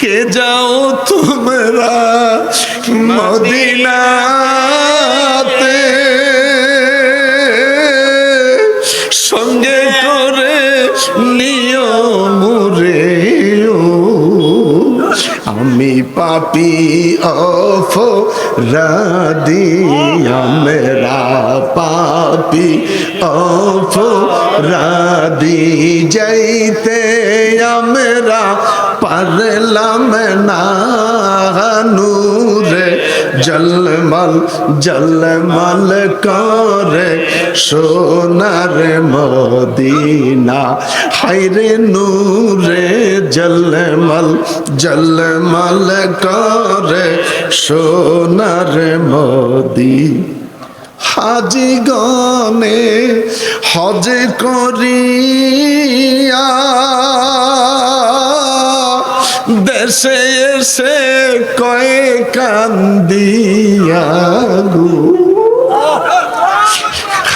কে যাও তোমরা মদিনাতে, সঙ্গে করে নিও মুরে। আমি পাপী অপরাধী, আমরা পাপী অপরাধী, যাইতে আমরা পারলাম না, নূরে জলমল জলমল করে সোনার মদিনা। হায়রে নূরে জলমল জলমল করে সোনার মদিনা। হাজি গনে হজ করিয়া দেশে এসে কয়ে কান্দিয়া গো,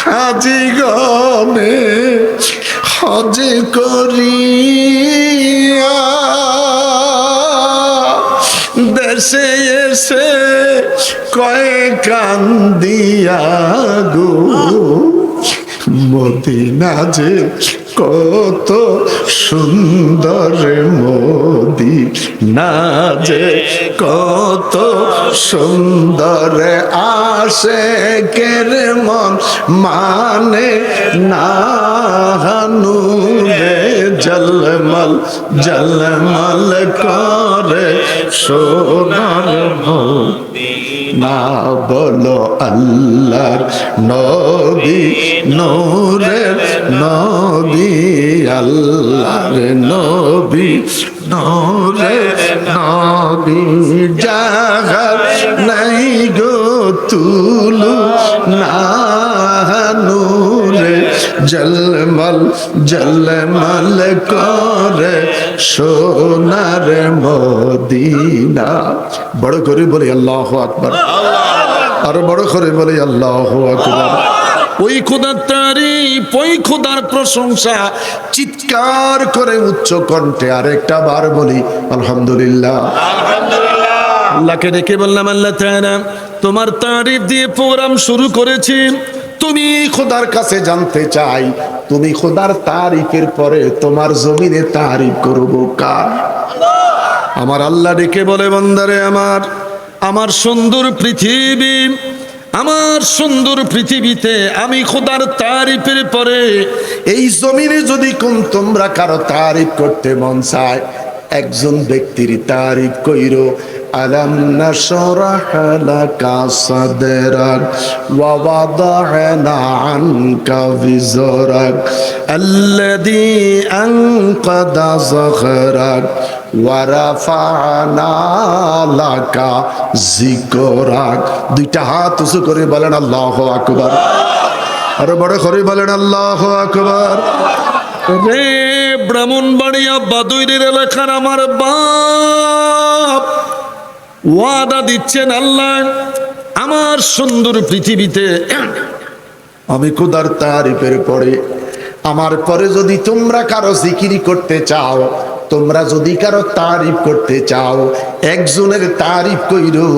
হাজি গনে হজ করিয়া দেশে এসে কয়ে কান্দিয়া গো, মদিনা যে কত সুন্দর, মদিনা যে কত সুন্দর, আশিকের মন মানে না, নূরে জলমল জলমল করে সোনার মদিনা। বলো আল্লাহর নবী নূরের নবী, আল্লাহর নবী নূরের নবী, জাগার নাই গো তুলু না, নূরে জলমল জলমল করে সোনার মদিনা। বড় করে বলি আল্লাহু আকবার, আরো বড় করে বলি আল্লাহু আকবার। ওই খোদার তারিফ, ওই খোদার প্রশংসা চিৎকার করে উচ্চ কণ্ঠে আরেকটা বার বলি আলহামদুলিল্লাহ। আল্লাহকে ডেকে বললাম, আল্লাহ তাআলা তোমার তারিফ দিয়ে প্রোগ্রাম শুরু করেছি, তুমি খোদার কাছে জানতে চাই, তুমি খোদার তারিফের পরে তোমার জমিনে তারিফ করব কার? আমার আল্লাহ ডেকে বলে, বান্দারে আমার, আমার সুন্দর পৃথিবী, আমার সুন্দর পৃথিবীতে আমি খোদার তারিফের পরে এই জমিনে যদি কোন তোমরা কারো তারিফ করতে মন চায়, একজন ব্যক্তির তারিফ কইরো। আলাম নাশরাহ লাকা সাদরাক ওয়া ওয়াদা'না আনকা বিজরাক আল্লাযী আনকাদা যাহরাক ওয়া রাফা'না লাকা যিকরাক। দুইটা হাত উঁচু করে বলেন আল্লাহু আকবার, আরো বড় করে বলেন আল্লাহু আকবার। রে ব্রাহ্মণবাড়িয়া বাদুইরের এলাকার আমার বাপ ওয়াদা দিচ্ছেন, আল্লাহ আমার সুন্দর পৃথিবীতে আমি খোদার তারিফের পরে, আমার পরে যদি তোমরা কারো জিকিরি করতে চাও, তোমরা যদি কারো তারিফ করতে চাও, একজনের তারিফ কইরো।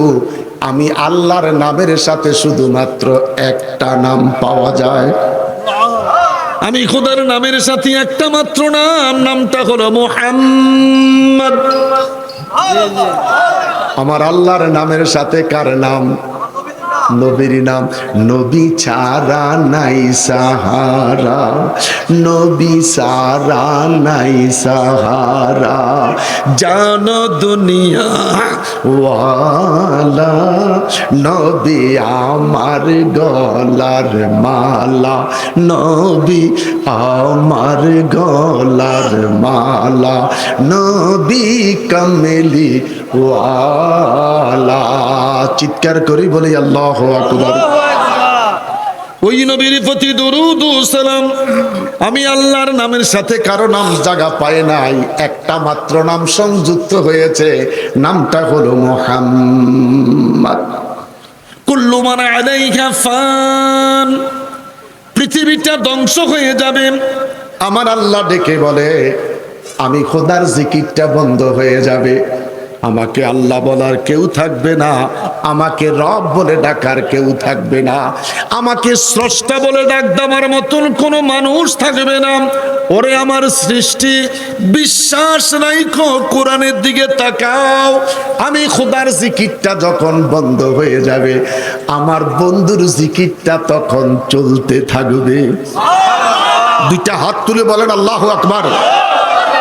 আমি আল্লাহর নামের সাথে শুধুমাত্র একটা নাম পাওয়া যায়, আমি খোদার নামের সাথে একটা মাত্র নাম, নামটা হলো মুহাম্মদ। আমার আল্লাহর নামের সাথে কার নাম? নবীর নাম। নবী ছাড়া নাই সাহারা, নবী ছাড়া নাই সাহারা, জানো দুনিয়া ওয়ালা, নবী আমার গলার মালা, নবী আমার গলার মালা, নবী কামেলি ওয়ালা। চিৎকার করি বলি আল্লাহু আকবার। ওই নবীর প্রতি দরুদ ও সালাম। আমি আল্লাহর নামের সাথে কারো নাম জায়গা পায় নাই, একটা মাত্র নাম সংযুক্ত হয়েছে, নামটা হলো মুহাম্মদ। কুল্লু মান আলাইহা ফান, পৃথিবীটা ধ্বংস হয়ে যাবে। আমার আল্লাহ ডেকে বলে, আমি খোদার জিকিরটা বন্ধ হয়ে যাবে। আমাকে আল্লাহ বলার কেউ থাকবে না, আমাকে রব বলে ডাকার কেউ থাকবে না, আমাকে স্রষ্টা বলে ডাক দেওয়ার মতন কোনো মানুষ থাকবে না। ওরে আমার সৃষ্টি, বিশ্বাস রাখো, কোরআনের দিকে তাকাও। আমি খোদার জিকিরটা যখন বন্ধ হয়ে যাবে, আমার বন্ধুর জিকিরটা তখন চলতে থাকবে। দুইটা হাত তুলে বলেন আল্লাহু আকবার,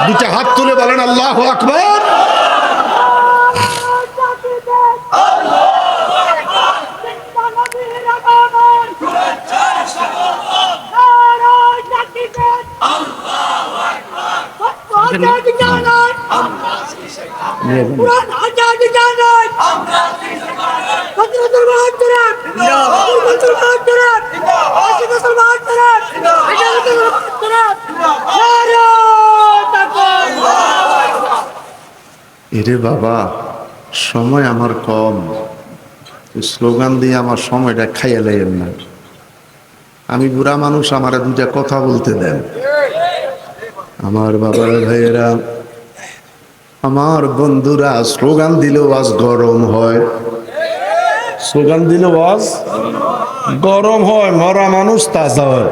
দুইটা হাত তুলে বলেন আল্লাহু আকবার। এরে বাবা, সময় আমার কম, স্লোগান দিয়ে আমার সময়টা খাইয়া লাইয়েন না। আমি বুড়া মানুষ, আমার দুইটা কথা বলতে দেন। আমার বাবার ভাইয়েরা, আমার বন্ধুরা, স্লোগান দিলেও আজ গরম হয়, স্লোগান দিলেও আজ গরম হয়। মরা মানুষ তাজা হয়,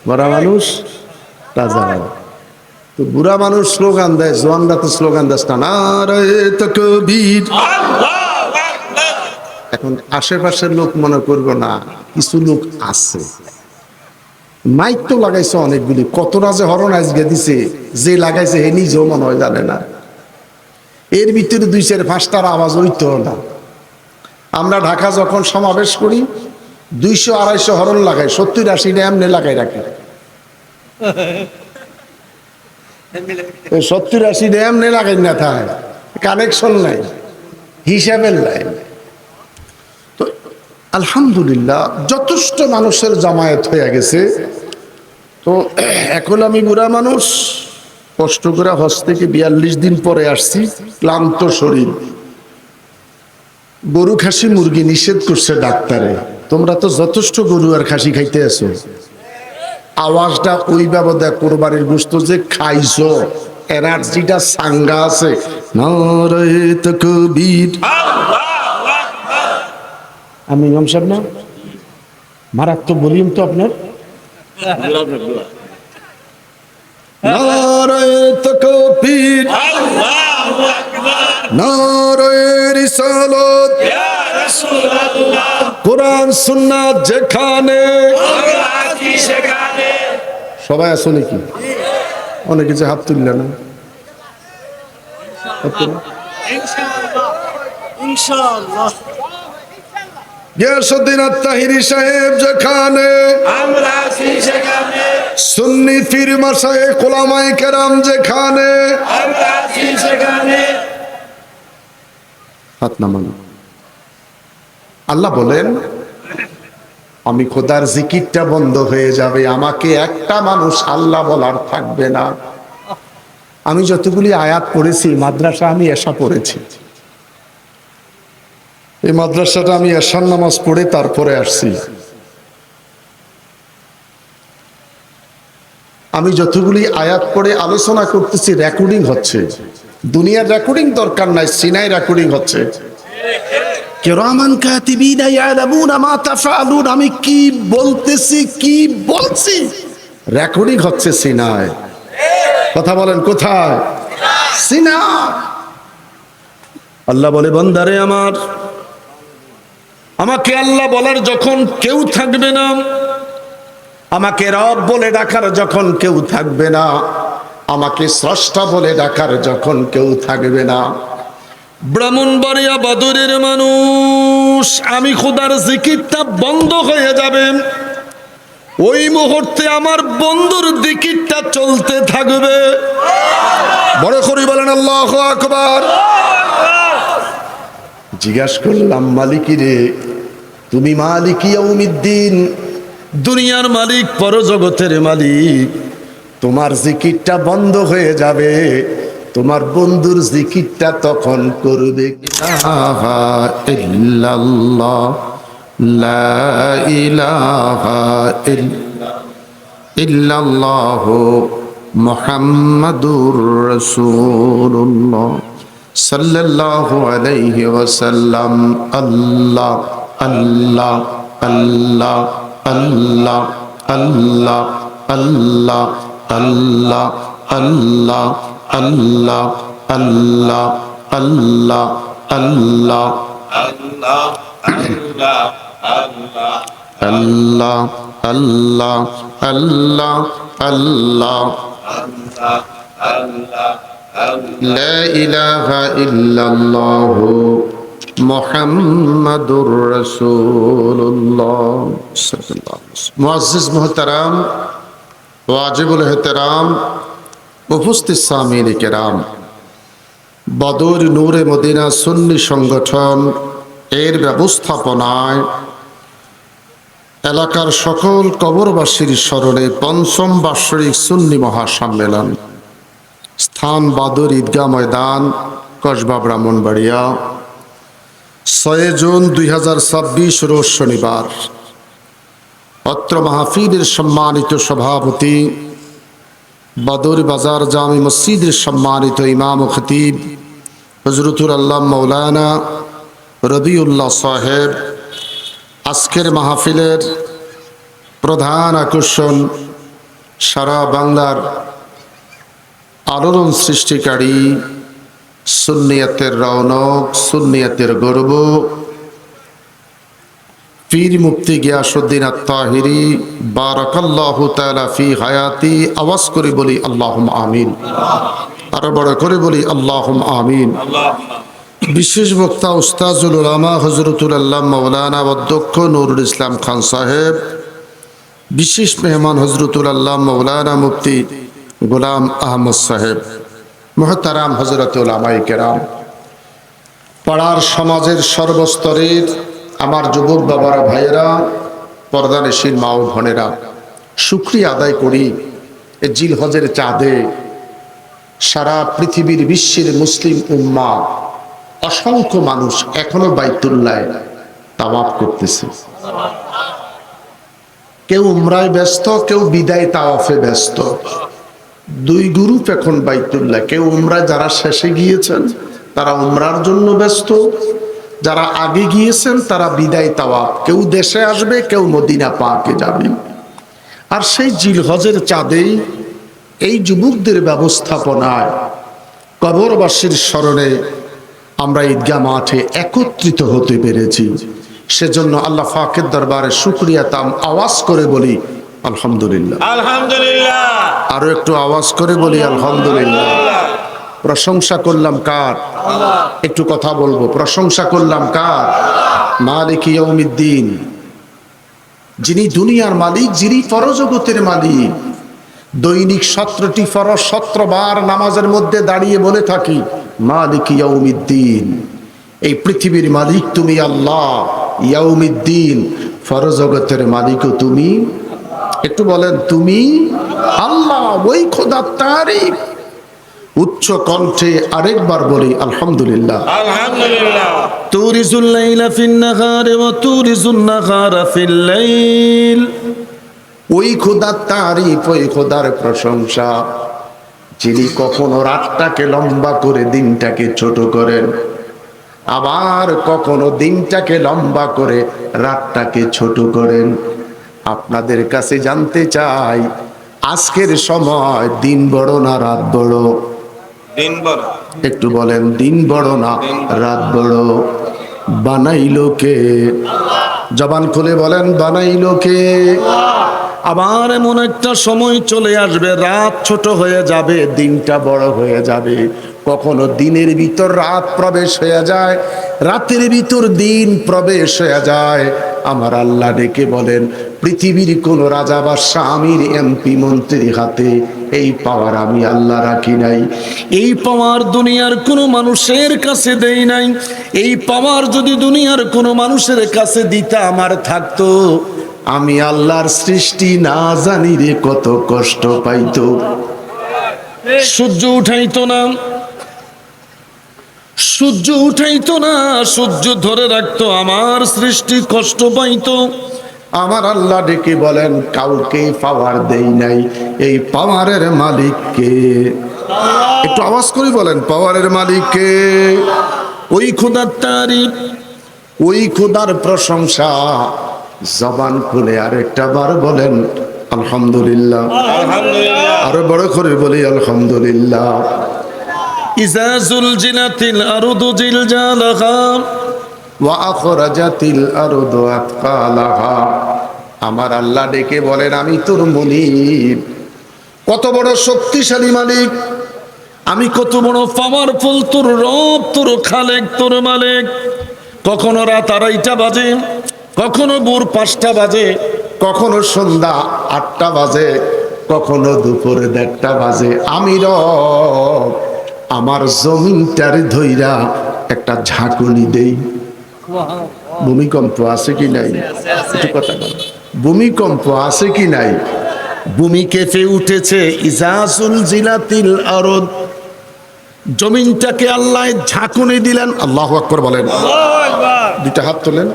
মরা মানুষ তাজা হয়। তো বুড়া মানুষ স্লোগান দেয়, জওয়ানরা তো স্লোগান দেয় না, নারায়ে তাকবীর। এখন আশেপাশের লোক মনে করবো না, কিছু লোক আছে, মাইক তো লাগাইছে অনেকগুলি, কতটা যে হরন আজকে দিছে, যে লাগাইছে হে নিজেও মনে হয় জানে না। এর ভিতরে 2-4-5টার আওয়াজ হইতো না। আমরা ঢাকা যখন সমাবেশ করি 200-250 হরন লাগাই, 70-80টা এমনি লাগাই রাখি। 70-80টা এমনি লাগাই না, তাই কানেকশন নাই, হিসাবের নাই। তো আলহামদুলিল্লাহ যথেষ্ট মানুষের জামায়াত হয়ে গেছে। তো এখন আমি বুড়া মানুষ, কষ্ট করে হজ থেকে 42 দিন পরে আসছি, ক্লান্ত শরীর। গরু খাসি মুরগি নিষেধ করছে ডাক্তারে, তোমরা তো যথেষ্ট গরু আর খাসি খাইতে আছো, আওয়াজটা ওই বাবদা কোরবানির গোশত যে খাইছো, এনার্জিটা সাঙ্গা আছে। নারায়ে তাকবীর। আমি ইমাম সাহেব না, মারাত্মক ভলিউম তো আপনার। নারায়ে তাকবীর, আল্লাহু আকবার, নারায়ে রিসালাত, ইয়া রাসূলুল্লাহ। কোরআন সুন্নাত যেখানে, আমরা আছি সেখানে। সবাই আছো নাকি? অনেকে যে হাত তুললে না। ইনশাআল্লাহ, ইনশাআল্লাহ। গিয়াসউদ্দিন আত-তাহিরি সাহেব যেখানে, আমরা আছি সেখানে। সুন্নি পীর মাশায়েখ উলামায়ে কেরাম যেখানে, আমরা আছি সেখানে। হাত নামান। আল্লাহ বলেন, আমি খোদার জিকিরটা বন্ধ হয়ে যাবে, আমাকে একটা মানুষ আল্লাহ বলার থাকবে না। আমি যতগুলি আয়াত পড়েছি, মাদ্রাসা আমি এশা পড়েছি, এই মাদ্রাসাটা আমি এশার নামাজ পড়ে তারপরে আসছি। আমি যতগুলি আয়াত পড়ে আলোচনা করতেছি, রেকর্ডিং হচ্ছে। দুনিয়ার রেকর্ডিং দরকার নাই, সিনাই রেকর্ডিং হচ্ছে। কিরামান কাতিবিনা ইয়ালামুনা মা তাফআলুন, আমি কি বলতেছি, কি বলছি, রেকর্ডিং হচ্ছে সিনায়। কথা বলেন কোথায়? সিনা। আল্লাহ বলে, বান্দারে আমার, আমাকে আল্লাহ বলার যখন কেউ থাকবে না, আমাকে রব বলে ডাকার যখন কেউ থাকবে না, আমাকে স্রষ্টা বলে ডাকার যখন কেউ থাকবে না, ব্রাহ্মণবাড়িয়া বাদুরের মানুষ, আমি খোদার জিকিরটা বন্ধ হয়ে যাবে, ওই মুহূর্তে আমার বন্ধুর জিকিরটা চলতে থাকবে। বড় করে বলেন আল্লাহু আকবার। জিজ্ঞাসা করলাম, মালিকি রে, তুমি মালিক ইয়াউমিদ্দিন, দুনিয়ার মালিক, পরজগতের মালিক, তোমার জিকিরটা বন্ধ হয়ে যাবে, তোমার বন্ধুর জিকিরটা তখন করবে। ইলাহা ইল্লাল্লাহ, লা ইলাহা ইল্লাল্লাহু মুহাম্মাদুর রাসূলুল্লাহ সাল্লাল্লাহু আলাইহি ওয়াসাল্লাম। আল্লাহ আল্লাহ আল্লাহ আল্লাহ আল্লাহ আল্লাহ আল্লাহ আল্লাহ আল্লাহ আল্লাহ আল্লাহ আল্লাহ আল্লাহ আল্লাহ আল্লাহ আল্লাহ লা ইলাহা ইল্লাল্লাহু মুহাম্মাদুর রাসূলুল্লাহ সাল্লাল্লাহু আলাইহি ওয়াসাল্লাম। মুআজ্জিজ মুহতারাম, ওয়াজিবুল ইহতিরাম, উপস্থিত সামিঈন কিরাম, বদর নূরে মদিনা সুন্নি সংগঠন এর ব্যবস্থাপনায় এলাকার সকল কবরবাসীর স্মরণে পঞ্চম বার্ষিক সুন্নি মহাসম্মেলন, স্থান বাদর ঈদগাহ ময়দান, কসবা, ব্রাহ্মণবাড়িয়া, 6 জুন 2026 রোজ শনিবার। অত্র মাহফিলের সম্মানিত সভাপতি, বদর বাজার জামি মসজিদের সম্মানিত ইমাম ও খতিব হযরতুল আল্লাহ মাওলানা রবিউল্লাহ সাহেব, আজকের মাহফিলের প্রধান আকর্ষণ, সারা বাংলার আলোড়ন সৃষ্টিকারী, সুন্নিয়তের রৌনক, সুন্নিয়তের গর্ব, পীর মুফতি গিয়াসউদ্দিন আত-তাহিরি বারাকাল্লাহু তাআলা ফি হায়াতি। আওয়াজ করে বলি আল্লাহুম্মা আমিন, আরো বড় করে বলি আল্লাহুম্মা আমিন। বিশেষ বক্তা উস্তাজুল উলামা হযরতুল আল্লাহ মাওলানা অধ্যক্ষ নুরুল ইসলাম খান সাহেব, বিশেষ মেহমান হযরতুল আল্লাহ মাওলানা মুফতি গোলাম আহমদ সাহেব, মুহতারাম হযরত উলামায়ে কেরাম, পাড়ার সমাজের সর্বস্তরের আমার যুবক বাবারা, ভাইয়েরা, পর্দানশীল মা ও বোনেরা, শুকরিয়া আদায় করি এই জিলহজের চাঁদে সারা পৃথিবীর বিশ্বের মুসলিম উম্মাহ অসংখ্য মানুষ এখনো বাইতুল্লাহ তাওয়াফ করতেছে। কেউ উমরায় ব্যস্ত, কেউ বিদায় তাওয়াফে ব্যস্ত। দুই গ্রুপ এখন বাইতুল্লাহ। কেউ উমরায় যারা শেষে গিয়েছেন তারা উমরার জন্য ব্যস্ত, যারা আগে গিয়েছেন তারা বিদায় তাওয়াফ। কেউ দেশে আসবে, কেউ মদিনা পাকে যাবে। আর সেই জিলহজের চাঁদেই এই যুবকদের ব্যবস্থাপনায় কবরবাসীর স্মরণে আমরা ঈদগাহ মাঠে একত্রিত হতে পেরেছি। সেজন্য আল্লাহ পাকের দরবারে শুকরিয়া তাম আওয়াজ করে বলি আলহামদুলিল্লাহ। আলহামদুলিল্লাহ। আরো একটু আওয়াজ করে বলি আলহামদুলিল্লাহ। প্রশংসা করলাম কার? একটু কথা বলবো, প্রশংসা করলাম কার? মালিক ইয়াউমিদ্দিন, যিনি দুনিয়ার মালিক, যিনি পরজগতের মালিক। দৈনিক 17টি ফরজ 17 বার নামাজের মধ্যে দাঁড়িয়ে বলে থাকি মালিক ইয়াউমিদ্দিন। এই পৃথিবীর মালিক তুমি আল্লাহ, ইয়াউমিদ্দিন পরজগতের মালিকও তুমি। একটু বলেন তুমি আল্লাহ, ওই খোদার তারিফ উচ্চ কণ্ঠে আরেকবার বলি আলহামদুলিল্লাহ। আলহামদুলিল্লাহ। তুরিজুল লাইলা ফিন নাহারি ওয়া তুরিজুন নাহারা ফিল লাইল। ওই খোদার তারিফ, ওই খোদার প্রশংসা যিনি কখনো রাতটাকে লম্বা করে দিনটাকে ছোট করেন, আবার কখনো দিনটাকে লম্বা করে রাতটাকে ছোট করেন। আপনাদের কাছে জানতে চাই, আজকের সময় দিন বড় না রাত বড়? দিন বড়। একটু বলেন দিন বড় না রাত বড়? বানাইলো কে? জবান খুলে বলেন বানাইলো কে? আবার এমন একটা সময় চলে আসবে, রাত ছোট হয়ে যাবে, দিনটা বড় হয়ে যাবে। কখনো দিনের ভিতর রাত প্রবেশ হয়ে যায়, রাতের ভিতর দিন প্রবেশ হয়ে যায়। আমার আল্লাহ ডেকে বলেন, পৃথিবীর কোন রাজা বা স্বামীর এমপি মন্ত্রীর হাতে এই পাওয়ার আমি আল্লাহ রাখি নাই। এই পাওয়ার দুনিয়ার কোনো মানুষের কাছে দেই নাই। এই পাওয়ার যদি দুনিয়ার কোনো মানুষের কাছে দিতে আমার থাকতো, আমি আল্লাহর সৃষ্টি না জানি রে কত কষ্ট পাইতো। সূর্য উঠাইতো না, সূর্য উঠাইতো না, সূর্য ধরে রাখতো, আমার সৃষ্টি কষ্ট পাইতো। আমার আল্লাহ ডেকে বলেন, কাউকে পাওয়ার দেই নাই, এই পাওয়ারের মালিক কে? একটু আওয়াজ করে বলেন, পাওয়ারের মালিক কে? ওই খোদার তারিফ, ওই খোদার প্রশংসা। জবান খুলে আরেকটা বার বলেন আলহামদুলিল্লাহ। আলহামদুলিল্লাহ। আরো বড় করে বলি আলহামদুলিল্লাহ। ইজা জুলজিলাতিল আরদু জিলজালাহা ওয়া আখরাজাতিল আরদু আতকালাহা। আমার আল্লাহ ডেকে বলেন, আমি তোর মুনিব। কত বড় শক্তিশালী মালিক, আমি কত বড় পাওয়ারফুল, তোর রব, তোর খালেক, তোর মালিক। কখনো রাত 2:30 বাজে, কখনো ভোর 5টা বাজে, কখনো সন্ধ্যা 8টা বাজে, কখনো দুপুর 1:30 বাজে। আমি রব আমার জমিনটার ধইরা একটা ঝাঁকুনি দেই। ভূমিকম্প আছে কি নাই? একটু কথা বল। ভূমিকম্প আছে কি নাই? ভূমি কেঁপে উঠেছে। ইজাজুল জিলাতিল আরদ, জমিনটাকে আল্লাহ ঝাঁকুনি দিলেন। আল্লাহু আকবার বলেন। আল্লাহু আকবার। দুইটা হাত তোলেন,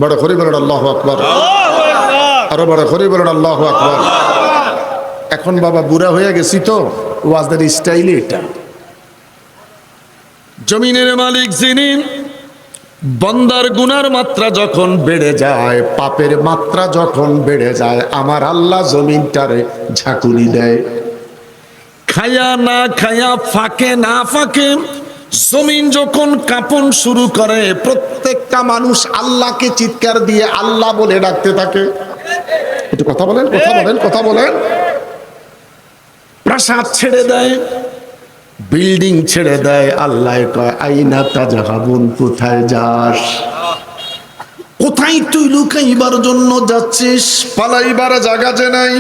বড় করে বলেন আল্লাহু আকবার। আল্লাহু আকবার। আরো বড় করে বলেন আল্লাহু আকবার। এখন বাবা বুড়া হয়ে গেছি তো, ওয়াজের স্টাইলে এটা। জমিনের মালিক যিনি, বান্দার গুনার মাত্রা যখন বেড়ে যায়, পাপের মাত্রা যখন বেড়ে যায়, আমার আল্লাহ জমিনটারে ঝাঁকুনি দেয়। খায়া না খায়া, ফাঁকে না ফাঁকে, জমিন যখন কাঁপন শুরু করে, প্রত্যেকটা মানুষ আল্লাহকে চিৎকার দিয়ে আল্লাহ বলে ডাকতে থাকে। একটু কথা বলেন, কথা বলেন, কথা বলেন। প্রাসাদ ছেড়ে দেয়, বিল্ডিং ছেড়ে দেয়। আল্লাহ কয়, আইনা তাজহাবুন, কোথায় যাস? কোথায় তুই লুকাইবার জন্য যাচ্ছিস? পালাইবার জায়গা যে নাই।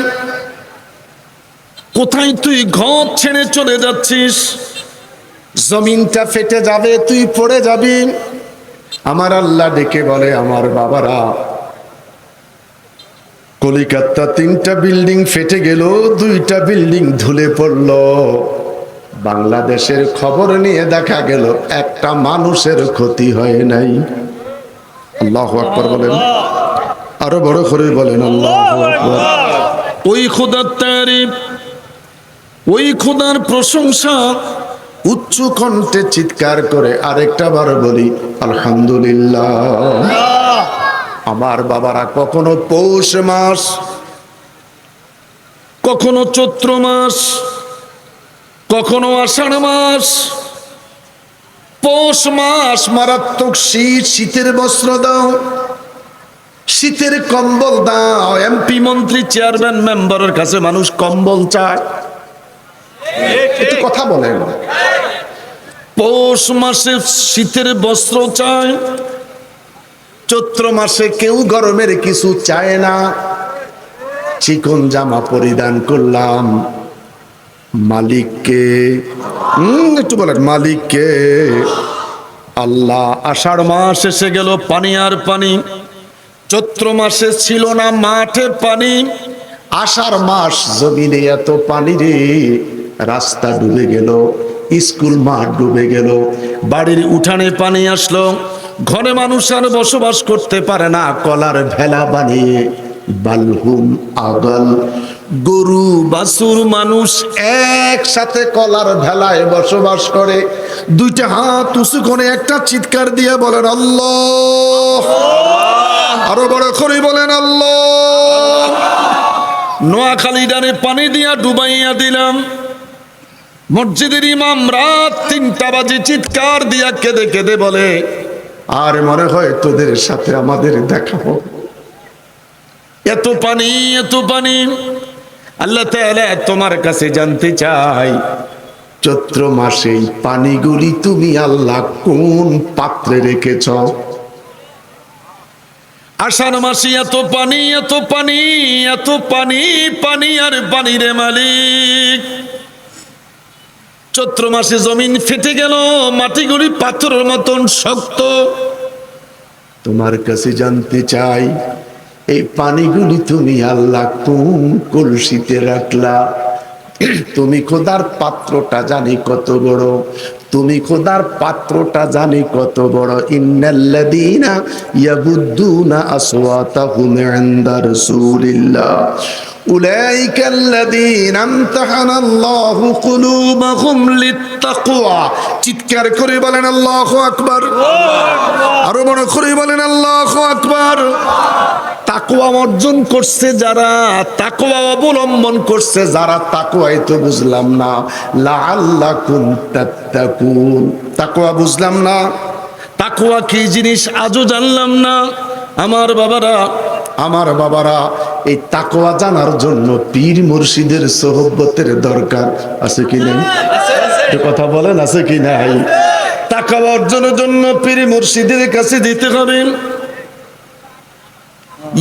কোথায় তুই ঘর ছেড়ে চলে যাচ্ছিস? জমিনটা ফেটে যাবে, তুই পড়ে যাবি। আমার আল্লাহ ডেকে বলে, আমার বাবারা, কলিকাতা 3টা বিল্ডিং ফেটে গেল, 2টা বিল্ডিং ধুলে পড়ল। বাংলাদেশের খবর নিয়ে দেখা গেল একটা মানুষের ক্ষতি হয় নাই। আল্লাহু আকবার বলেন, আরো বড় করে বলেন আল্লাহু আকবার। ওই খোদার তারিফ, ওই খোদার প্রশংসা, উচ্চ কণ্ঠে চিৎকার করে আরেকটা বার বলি আলহামদুলিল্লাহ। আমার বাবারা, কখনো পৌষ মাস, কখনো চৈত্র মাস, কখনো আষাঢ় মাস। পৌষ মাস মারাত্মক শীত, শীতের বস্ত্র দাও, শীতের কম্বল দাও। এমপি, মন্ত্রী, চেয়ারম্যান, মেম্বারের কাছে মানুষ কম্বল চায়। একটু কথা বলেন। পৌষ মাসে শীতের বস্ত্র চায়, চৈত্র মাসে কেউ গরমের কিছু চায় না। চিকন জামা পরিধান করলাম, মালিককে। একটু বলেন, মালিককে। আল্লাহ। আষাঢ় মাস এসে গেল, পানি আর পানি। চৈত্র মাসে ছিল না মাঠে পানি, আষাঢ় মাস জমিনে এত পানি রে, রাস্তা ডুবে গেল, স্কুল মাঠ ডুবে গেল, বাড়ির উঠানে পানি আসলো, ঘরে মানুষ আর বসবাস করতে পারে না। কলার ভেলা বানিয়ে, বালহুম আগল, গরু বাছুর মানুষ একসাথে কলার ভেলায় বসবাস করে। 2টা হাত উঁচু করে একটা চিৎকার দিয়ে বলেন আল্লাহ। আরো বড় করে বলেন আল্লাহ। নোয়াখালী ডানে পানি দিয়া ডুবাইয়া দিলাম। মসজিদের ইমাম রাত 3টা বাজে চিৎকার দিয়া কেঁদে কেঁদে বলে, আর মনে হয় তোদের সাথে আমাদের দেখা হবে। এত পানি, এত পানি। আল্লাহ তাআলা তোমার কাছে জানতে চাই, চৈত্র মাসে পানিগুলি তুমি আল্লাহ কোন পাত্রে রেখেছ? আষাঢ় মাসে এত পানি, এত পানি, এত পানি, পানি আর পানি রে মালিক। চৈত্র মাসে জমিন ফেটে গেল, মাটিগুলি পাথরের মতন শক্ত। তোমার কাছে জানতে চাই, এই পানিগুলি তুমি আল্লাহ কোন কলসিতে রাখলা? তুমি খোদার পাত্রটা জানি কত বড়, তুমি খোদার পাত্রটা জানি কত বড়। ইন্নাল্লাযীনা ইয়াগুদ্দুনা আসওয়াতাহুম ইনদা রাসূলিল্লাহ উলাইকাল্লাযীনা ইমতাহানাল্লাহু কুলুবাহুম লিত্তাকওয়া। চিৎকার করে বলেন আল্লাহু আকবার। আরো বড় করে বলেন আল্লাহু আকবার। তাকওয়া অর্জন করছে যারা, তাকওয়া অবলম্বন করছে যারা, তাকওয়াই তো বুঝলাম না। লাআল্লাকুম তাত্তাকুন, তাকওয়া বুঝলাম না। তাকওয়া কি জিনিস আজও জানলাম না। আমার বাবারা, এই তাকওয়া জানার জন্য পীর মুর্শিদের সোহবতের দরকার আছে কি নাই? একটু কথা বলেন, আছে কি নাই? তাকওয়া অর্জনের জন্য পীর মুর্শিদের কাছে যেতে হবে।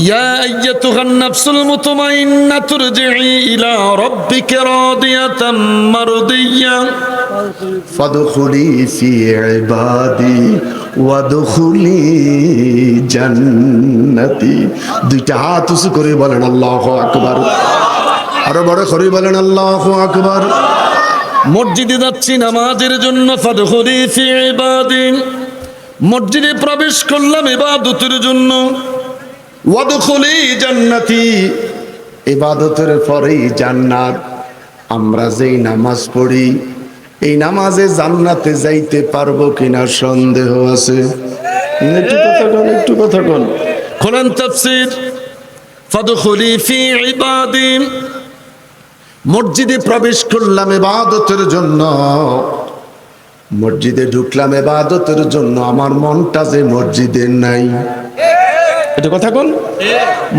ইয়া আইয়াতুহান নাফসুল মুতমাইন্নাতু ইরজিই ইলা রাব্বিকা রাদিয়াতাম মারদিয়্যা ফাদখুলি ফি ইবাদি ওয়াদখুলি জান্নাতি। দুইটা হাত উঁচু করে বলেন আল্লাহু আকবার। আরো বড় করে বলেন আল্লাহু আকবার। মসজিদে যাচ্ছি নামাজের জন্য, ফাদখুলি ফি ইবাদি, মসজিদে প্রবেশ করলাম ইবাদতের জন্য। ওয়াদখুলি জান্নাতি, ইবাদতের পরেই জান্নাত। আমরা যেই নামাজ পড়ি, এই নামাজে জান্নাতে যাইতে পারবো কিনা সন্দেহ আছে। একটু কথা বল। খোলেন তাফসীর। ফাদখুলি ফি ইবাদি, মসজিদে প্রবেশ করলাম ইবাদতের জন্য, মসজিদে ঢুকলাম ইবাদতের জন্য। আমার মনটা যে মসজিদে নাই, এটা কথা কোন?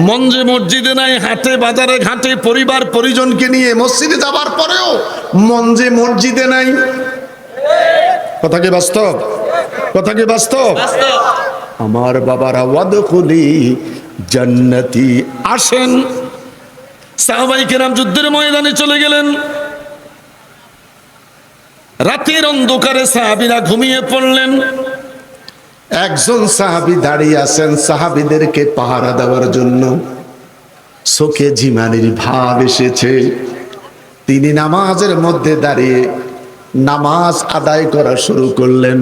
মন যে মসজিদে নাই, হাটে বাজারে ঘাটে পরিবার পরিজনকে নিয়ে মসজিদে যাবার পরেও মন যে মসজিদে নাই। কথা কি বাস্তব? কথা কি বাস্তব? আমার বাবারা, ওয়াদখুলি জান্নাতি। আসেন, সাহাবায়ে কেরাম যুদ্ধের ময়দানে চলে গেলেন। রাতের অন্ধকারে সাহাবীরা ঘুমিয়ে পড়লেন। একজন সাহাবী দাঁড়িয়ে আছেন সাহাবীদেরকে পাহারা দেওয়ার জন্য। চোখে ঝিমানির ভাব এসেছে। তিনি নামাজের মধ্যে দাঁড়িয়ে নামাজ আদায় করা শুরু করলেন।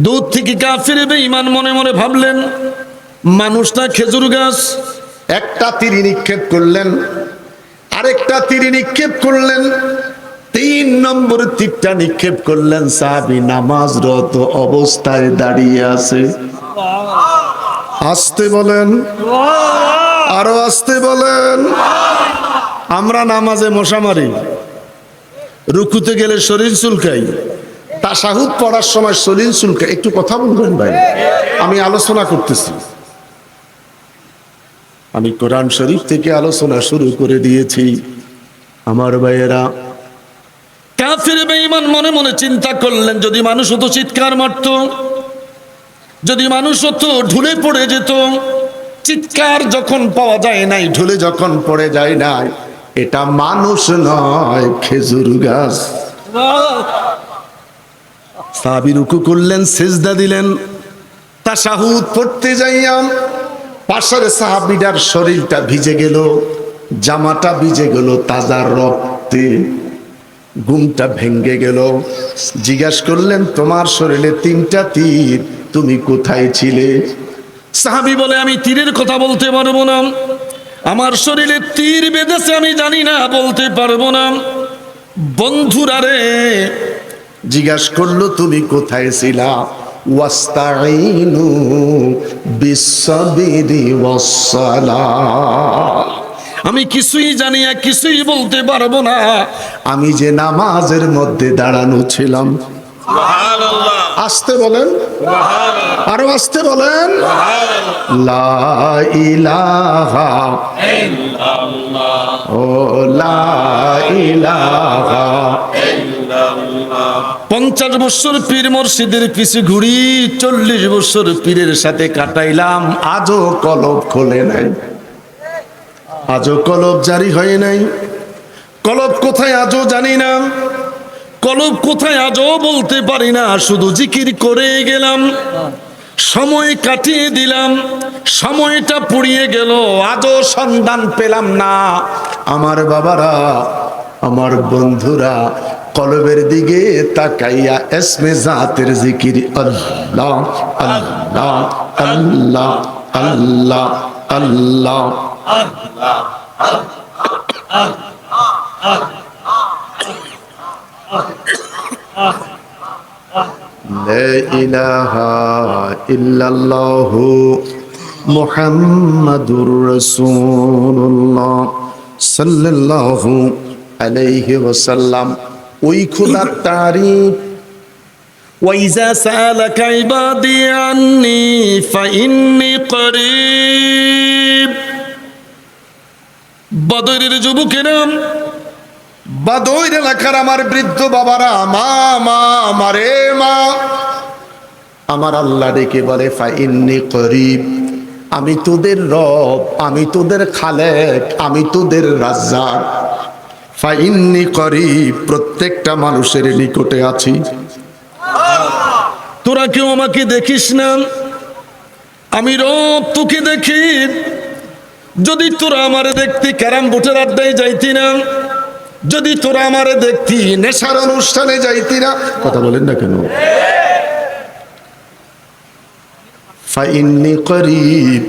দূর থেকে কাফির বেঈমান মনে মনে ভাবলেন মানুষটা খেজুর গাছ। একটা তীর নিক্ষেপ করলেন, আরেকটা তীর নিক্ষেপ করলেন, 3 নম্বর তীরটা নিক্ষেপ করলেন। সাহাবী নামাজরত অবস্থায় দাঁড়িয়ে আছে। আসতে বলেন, আরো আসতে বলেন। আমরা নামাজে মশা মারি, রুকুতে গেলে শরীর চুলকাই, তাশাহুদ পড়ার সময় শরীর চুলকাই। একটু কথা বলবেন ভাই, আমি আলোচনা করতেছি। আমি কোরআন শরীফ থেকে আলোচনা শুরু করে দিয়েছি। আমার ভাইয়েরা, কাফির বেঈমান মনে মনে চিন্তা করলেন যদি মানুষ হতো চিৎকার মারত, যদি মানুষ হতো ঢুলে পড়ে যেত। চিৎকার যখন পাওয়া যায় নাই, ঢুলে যখন পড়ে যায় নাই, এটা মানুষ নয়, খেজুর গাছ। সাহাবী রুকু করলেন, সিজদা দিলেন। তাশাহুদ পড়তে যাইয়া পাশের সাহাবীটার শরীরটা ভিজে গেল, জামাটা ভিজে গেল তাজা রক্তে। ঘুমটা ভেঙ্গে গেল। জিজ্ঞাসা করলেন তোমার শরীরে 3টা তীর, তুমি কোথায় ছিলে? সাহাবী বলে আমি তীরের কথা বলতে পারবো না, আমার শরীরে তীর বেঁধেছে আমি জানি না, বলতে পারবো না। বন্ধুরা রে, জিজ্ঞাসা করলো তুমি কোথায় ছিলা? ওয়াস্তাইনু বিসসাবিরি ওয়াসসালাহ। আমি কিছুই জানি না, কিছুই বলতে পারবো না। আমি যে নামাজের মধ্যে দাঁড়ানো ছিলাম। সুবহানাল্লাহ। আসতে বলেন, আরো আসতে বলেন। লা ইলাহা ইল্লাল্লাহ, ও লা ইলাহা ইল্লাল্লাহ। 50 বছর পীর মুর্শিদের পিছে ঘুরি, 40 বছর পীরের সাথে কাটাইলাম, আজও কলব খোলে নাই, আজও কলব জারি হয় নাই। কলব কোথায় আজও জানি না, কলব কোথায় আজও বলতে পারি না। শুধু জিকির করে গেলাম, সময় কাটিয়ে দিলাম, সময়টা পুড়িয়ে গেল, আজও সন্ধান পেলাম না। আমার বাবারা, আমার বন্ধুরা, কলবের দিকে তাকাইয়া ইসমে জাতের জিকির আল্লাহ আল্লাহ আল্লাহ আল্লাহ আল্লাহ লা ইলাহা ইল্লাল্লাহু মুহাম্মাদুর রাসূলুল্লাহ সাল্লাল্লাহু আলাইহি ওয়াসাল্লাম। ওই খোদার তারিফ, ওয়াইজা সালাকা ইবাদি আন্নি ফাইন্নী করিব। বদরের যুবকেরা, বদর এলাকার আমার বৃদ্ধ বাবারা, মা মা মারে মা, আমার আল্লাহ ডেকে বলে ফাইন্নী করিব, আমি তোদের রব, আমি তোদের খালেক, আমি তোদের রাজ্জাক। ফাইন্নী করিব, প্রত্যেকটা মানুষের নিকটে আছি। তোরা কেউ আমাকে দেখিস না, আমি রব তোকে দেখি। যদি তোরা আমারে দেখতি ক্যারাম বোর্ডের আড্ডায় যাইতি না, যদি তোরা আমারে দেখতি নেশার অনুষ্ঠানে যাইতি না। কথা বলেন না কেন? ফাইন্নী করিব,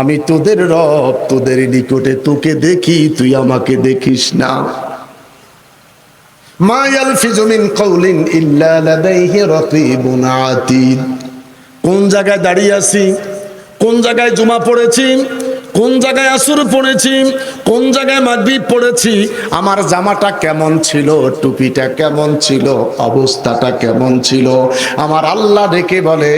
আমি তোদের রব, তোদের নিকটে, তোকে দেখি, তুই আমাকে দেখিস না। মা ইয়ালফিজু মিন কাওলিন ইল্লা লাদাইহি রাকিবুন আতীদ। কোন জায়গায় দাঁড়িয়ে আছি, কোন জায়গায় জুমা পড়েছি, কোন জায়গায় আসর পড়েছি, কোন জায়গায় মাগরিব পড়েছি, আমার জামাটা কেমন ছিল, টুপিটা কেমন ছিল, অবস্থাটা কেমন ছিল, আমার আল্লাহ ডেকে বলে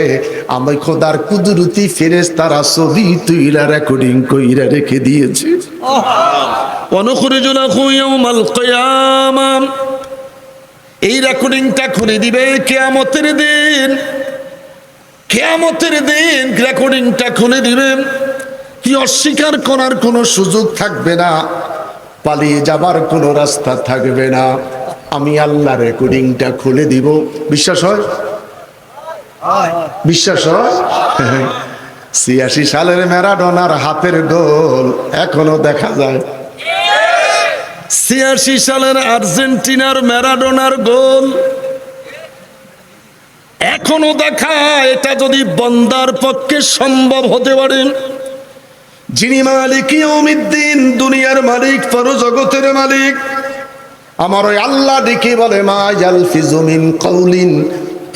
আমি খোদার কুদরতি ফেরেশতারা ছবি তুইলা রেকর্ডিং কইরা রেখে দিয়েছে। অনুখরিজু লাহু ইয়াউমাল কিয়ামা, এই রেকর্ডিংটা খুলে দিবে কিয়ামতের দিন। কিয়ামতের দিন রেকর্ডিংটা খুলে দিবেন। কি অস্বীকার করার কোনো সুযোগ থাকবে না, পালিয়ে যাবার কোনো রাস্তা থাকবে না। আমি আল্লাহ রেকর্ডিংটা খুলে দিব। বিশ্বাস হয়? বিশ্বাস হয়? ৮৬ সালের ম্যারাডোনার হাতের গোল এখনো দেখা যায়। ৮৬ সালের আর্জেন্টিনার ম্যারাডোনার গোল এখনো দেখা। এটা যদি বান্দার পক্ষে সম্ভব হতে পারে, যিনি মালিক ইয়াউমিদ্দিন, দুনিয়ার মালিক, পরজগতের মালিক, আমার ওই আল্লাহ ডেকে বলে মা ইয়ালফিজু মিন কাওলিন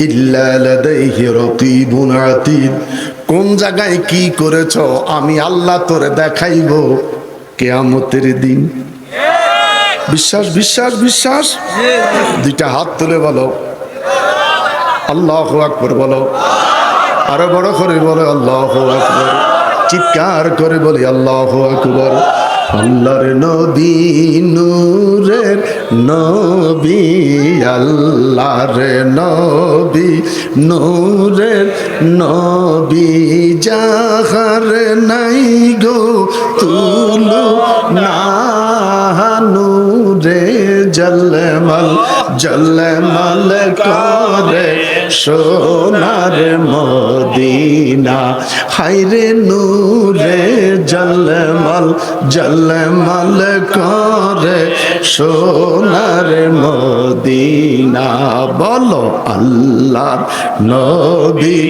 ইল্লা লাদাইহি রাকিবুন আতীদ। কোন জায়গায় কি করেছো আমি আল্লাহ তোরে দেখাইব কিয়ামতের দিন। বিশ্বাস বিশ্বাস বিশ্বাস? দুইটা হাত তুলে বলো আল্লাহু আকবার, বলো আরো বড় করে বলো আল্লাহু আকবার, চিৎকার করে বলি আল্লাহু আকবার। আল্লাহর নবী নূরের নবী, আল্লাহর নবী নূরের নবী, যাহার নাই গো তুলনা, নূরে জলমল জলমল করে সোনার মদিনা, হায়রে নূরে জলমল জলমল করে সোনার মদিনা। বলো আল্লাহর নবী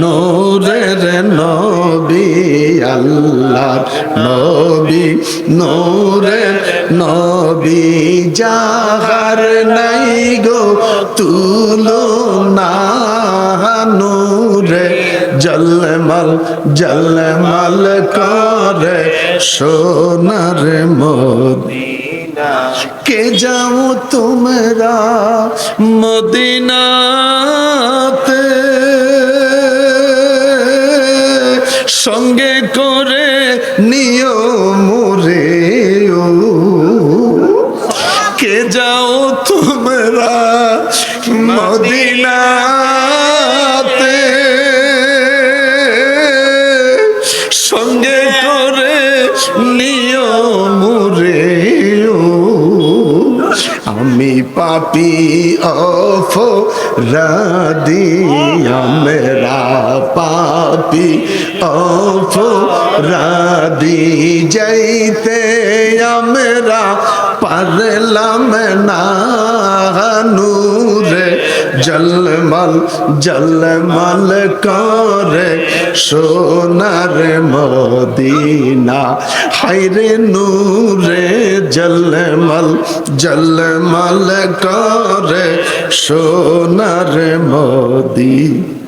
নূরের নবী, আল্লাহর নবী নূরের নবী, যাহার নাই গো তুলনা, নূরে জলমল জলমল করে সোনার মদিনা। কে যাও তোমরা মদিনাতে, সঙ্গে করে নিও মোরে, কে যাও তোমরা মদিনাতে, সঙ্গে করে নিও মোরে। আমি পাপী অপরাধী, আমরা পাপী অপরাধী, যাইতে আমরা পারলাম না নূরে জলমল জলমল করে সোনার মদিনা হায়রে নূরে জলমল জলমল করে সোনার মদিনা